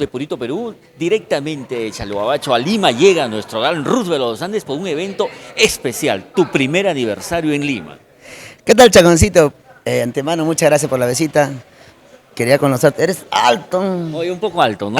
de Purito, Perú, directamente de Chalhuahuacho a Lima llega nuestro gran Roosevelt de los Andes por un evento especial, tu primer aniversario en Lima. ¿Qué tal, Chaconcito? Antemano, muchas gracias por la visita. Quería conocerte. Eres alto. Oye, un poco alto, ¿no?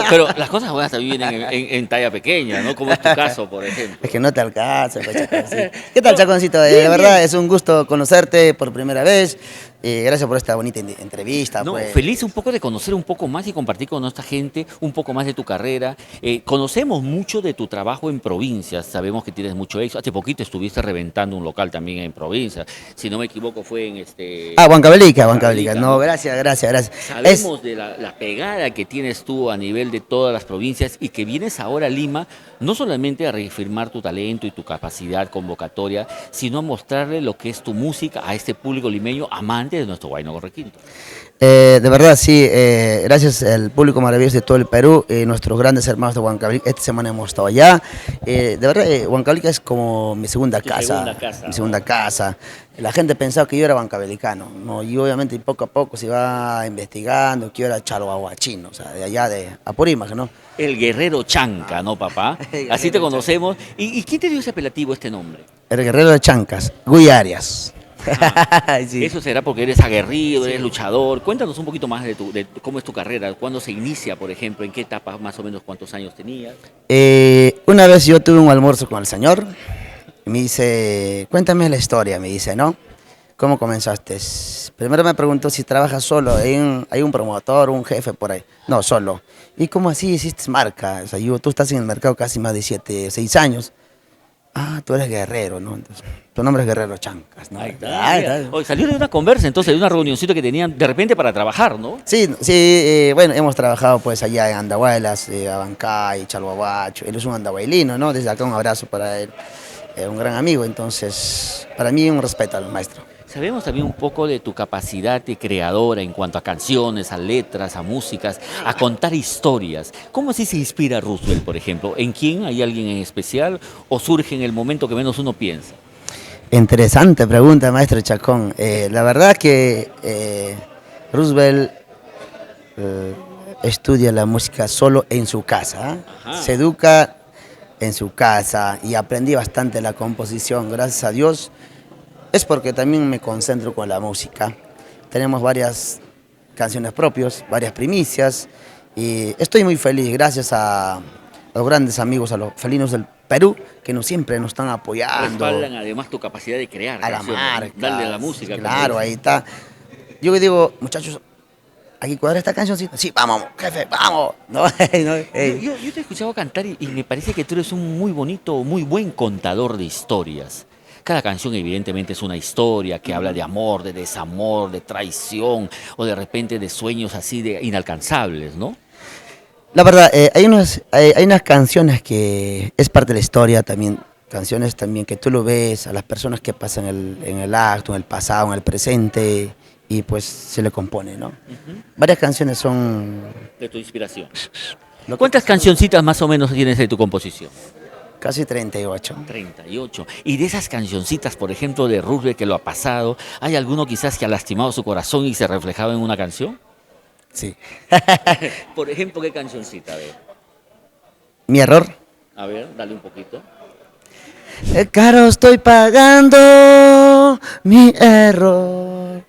Pero las cosas buenas también vienen en talla pequeña, ¿no? Como es tu caso, por ejemplo. Es que no te alcanza, pues, Chaconcito. ¿Qué tal, No, Chaconcito? bien, La verdad, bien. es un gusto conocerte por primera vez. Gracias por esta bonita entrevista. No, Pues. feliz un poco de conocer un poco más y compartir con nuestra gente un poco más de tu carrera. Conocemos mucho de tu trabajo en provincias, sabemos que tienes mucho éxito. Hace poquito estuviste reventando un local también en provincia. Si no me equivoco, fue en Huancavelica, Huancavelica, No, ¿no? gracias, gracias, gracias. Sabemos de la pegada que tienes tú a nivel de todas las provincias y que vienes ahora a Lima no solamente a reafirmar tu talento y tu capacidad convocatoria, sino a mostrarle lo que es tu música a este público limeño amante de nuestro Huayno Requinto. De verdad, sí, gracias al público maravilloso de todo el Perú, nuestros grandes hermanos de Huancavelica. Esta semana hemos estado allá. De verdad, Huancavelica es como mi segunda casa. Segunda casa, Mi ¿no? segunda casa. La gente pensaba que yo era huancavelicano, ¿no? Y obviamente poco a poco se va investigando que yo era chalhuahuachino, o sea, de allá de Apurímac, ¿no? El guerrero Chanca, ¿no, papá? El Así te guerrero conocemos. ¿Y quién te dio ese apelativo, este nombre? El guerrero de Chancas, Guy Arias. Sí. Eso será porque eres aguerrido, eres luchador. Cuéntanos un poquito más de cómo es tu carrera, cuándo se inicia, por ejemplo, en qué etapa, más o menos cuántos años tenías. Una vez yo tuve un almuerzo con el señor, y me dice, cuéntame la historia, me dice, ¿no? ¿Cómo comenzaste? Primero me preguntó si trabajas solo, hay un promotor, un jefe por ahí. No, solo. ¿Y cómo así hiciste marca? O sea, tú estás en el mercado casi más de 6 años. Ah, tú eres guerrero, ¿no? Entonces, tu nombre es Guerrero Chancas, ¿no? Ahí está, mira. Oye, salió de una conversa, entonces, de una reunioncita que tenían de repente para trabajar, ¿no? Sí, sí, bueno, hemos trabajado pues allá en Andahuaylas, Abancay, Chalhuahuacho. Él es un andahuaylino, ¿no? Desde acá un abrazo para él, un gran amigo. Entonces, para mí un respeto al maestro. Sabemos también un poco de tu capacidad de creadora en cuanto a canciones, a letras, a músicas, a contar historias. ¿Cómo así se inspira Roosevelt, por ejemplo? ¿En quién? ¿Hay alguien en especial? ¿O surge en el momento que menos uno piensa? Interesante pregunta, maestro Chacón. La verdad que Roosevelt estudia la música solo en su casa. Ajá. Se educa en su casa y aprendí bastante la composición, gracias a Dios. Es porque también me concentro con la música. Tenemos varias canciones propias, varias primicias y estoy muy feliz gracias a los grandes amigos, a los felinos del Perú que siempre nos están apoyando. Respaldan además tu capacidad de crear A la canciones, marca. darle a la música. Claro, como ahí está. Yo digo, muchachos, aquí cuadra esta canción, sí, vamos, jefe, vamos. No, no, yo te he escuchado cantar y me parece que tú eres un muy bonito, muy buen contador de historias. Cada canción evidentemente es una historia que habla de amor, de desamor, de traición o de repente de sueños así de inalcanzables, ¿no? La verdad, hay unas canciones que es parte de la historia también, canciones también que tú lo ves a las personas que pasan en el acto, en el pasado, en el presente, y pues se le compone, ¿no? Varias canciones son... De tu inspiración. lo que- ¿Cuántas cancioncitas más o menos tienes de tu composición? Casi 38. 38. Y de esas cancioncitas, por ejemplo, de Roosevelt que lo ha pasado, ¿hay alguno quizás que ha lastimado su corazón y se reflejaba en una canción? Sí. Por ejemplo, ¿qué cancioncita? Mi error. A ver, dale un poquito. Caro estoy pagando mi error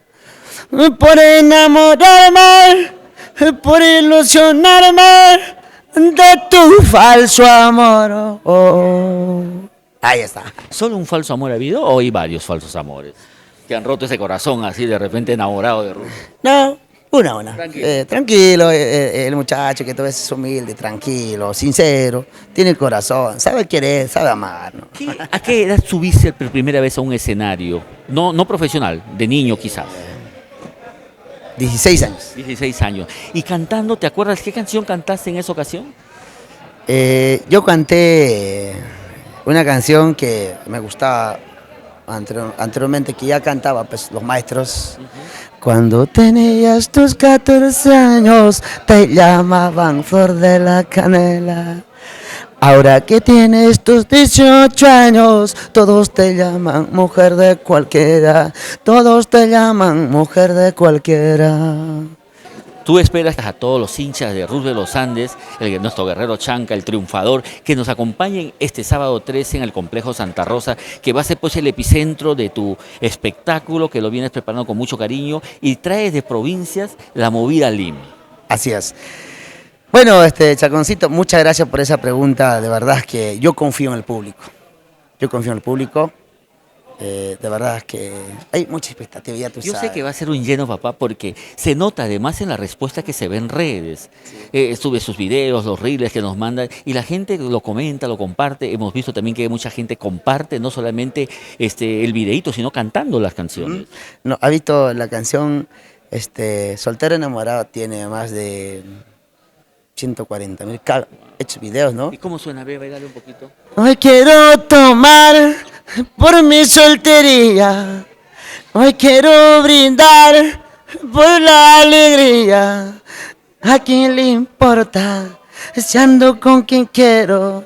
por enamorarme, por ilusionarme de tu falso amor. Ahí está. ¿Solo un falso amor ha habido o hay varios falsos amores que han roto ese corazón así de repente enamorado de Roosevelt? No, una. Tranquilo. Tranquilo, el muchacho que todo es humilde, tranquilo, sincero, tiene corazón, sabe querer, sabe amar, ¿no? ¿A qué edad subiste por primera vez a un escenario? No profesional, de niño quizás. 16 años. 16 años. Y cantando, ¿te acuerdas qué canción cantaste en esa ocasión? Yo canté una canción que me gustaba anteriormente, que ya cantaba pues, los maestros. Cuando tenías tus 14 años, te llamaban Flor de la Canela. Ahora que tienes tus 18 años, todos te llaman mujer de cualquiera. Todos te llaman mujer de cualquiera. Tú esperas a todos los hinchas de Rus de los Andes, nuestro guerrero Chanca, el triunfador, que nos acompañen este sábado 13 en el Complejo Santa Rosa, que va a ser pues el epicentro de tu espectáculo, que lo vienes preparando con mucho cariño y traes de provincias la movida Lima. Así es. Bueno, Chaconcito, muchas gracias por esa pregunta. De verdad es que yo confío en el público. Yo confío en el público. De verdad es que hay mucha expectativa, ya tú Yo sabes. sé que va a ser un lleno, papá, porque se nota además en la respuesta que se ve en redes. Sube sus videos, los reels que nos mandan, y la gente lo comenta, lo comparte. Hemos visto también que mucha gente comparte no solamente el videíto, sino cantando las canciones. No, ha visto la canción Soltero Enamorado, tiene más de 140.000 hechos videos, ¿no? ¿Y cómo suena? Ve, bailale un poquito. Hoy quiero tomar por mi soltería. Hoy quiero brindar por la alegría. ¿A quién le importa si ando con quien quiero?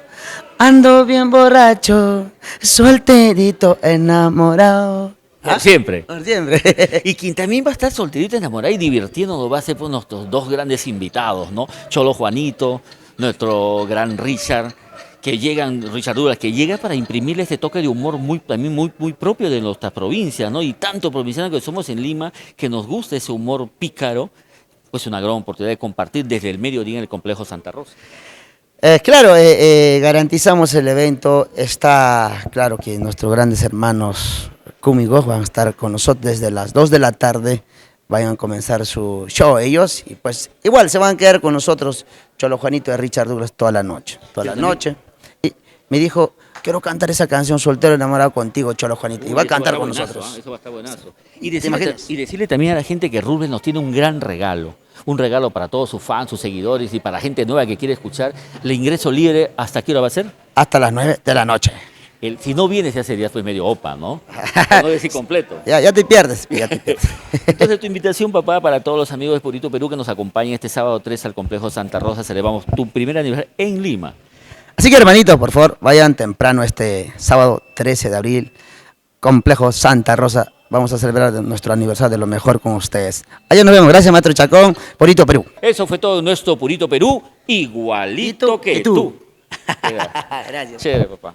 Ando bien borracho, solterito, enamorado. Por siempre. Por siempre. Y quien también va a estar solterito, enamorado y divirtiéndonos va a ser pues, nuestros dos grandes invitados, ¿no? Cholo Juanito, nuestro gran Richard, Richard Douglas, que llega para imprimirle este toque de humor también muy propio de nuestras provincias, ¿no? Y tanto provincianos que somos en Lima, que nos gusta ese humor pícaro, pues una gran oportunidad de compartir desde el mediodía en el Complejo Santa Rosa. Claro, garantizamos el evento. Está claro que nuestros grandes hermanos Cúmigos van a estar con nosotros desde las 2 de la tarde. Vayan a comenzar su show ellos y pues igual se van a quedar con nosotros Cholo Juanito y Richard Douglas toda la noche. Toda la noche. Y me dijo, quiero cantar esa canción Soltero Enamorado contigo, Cholo Juanito. Y va a cantar con nosotros. Eso va a estar buenazo. ¿Te imaginas? Y decirle también a la gente que Rubén nos tiene un gran regalo. Un regalo para todos sus fans, sus seguidores y para la gente nueva que quiere escuchar. El ingreso libre, ¿hasta qué hora va a ser? Hasta las 9 de la noche. Si no vienes ya serías pues medio opa, ¿no? Para no decir completo. Ya te pierdes. Ya te pierdes. Entonces tu invitación, papá, para todos los amigos de Purito Perú que nos acompañen este sábado 3 al Complejo Santa Rosa. Celebramos tu primer aniversario en Lima. Así que hermanitos, por favor, vayan temprano este sábado 13 de abril, Complejo Santa Rosa. Vamos a celebrar nuestro aniversario de lo mejor con ustedes. Allá nos vemos. Gracias, maestro Chacón. Purito Perú. Eso fue todo nuestro Purito Perú, igualito que tú. Gracias. Chévere, papá.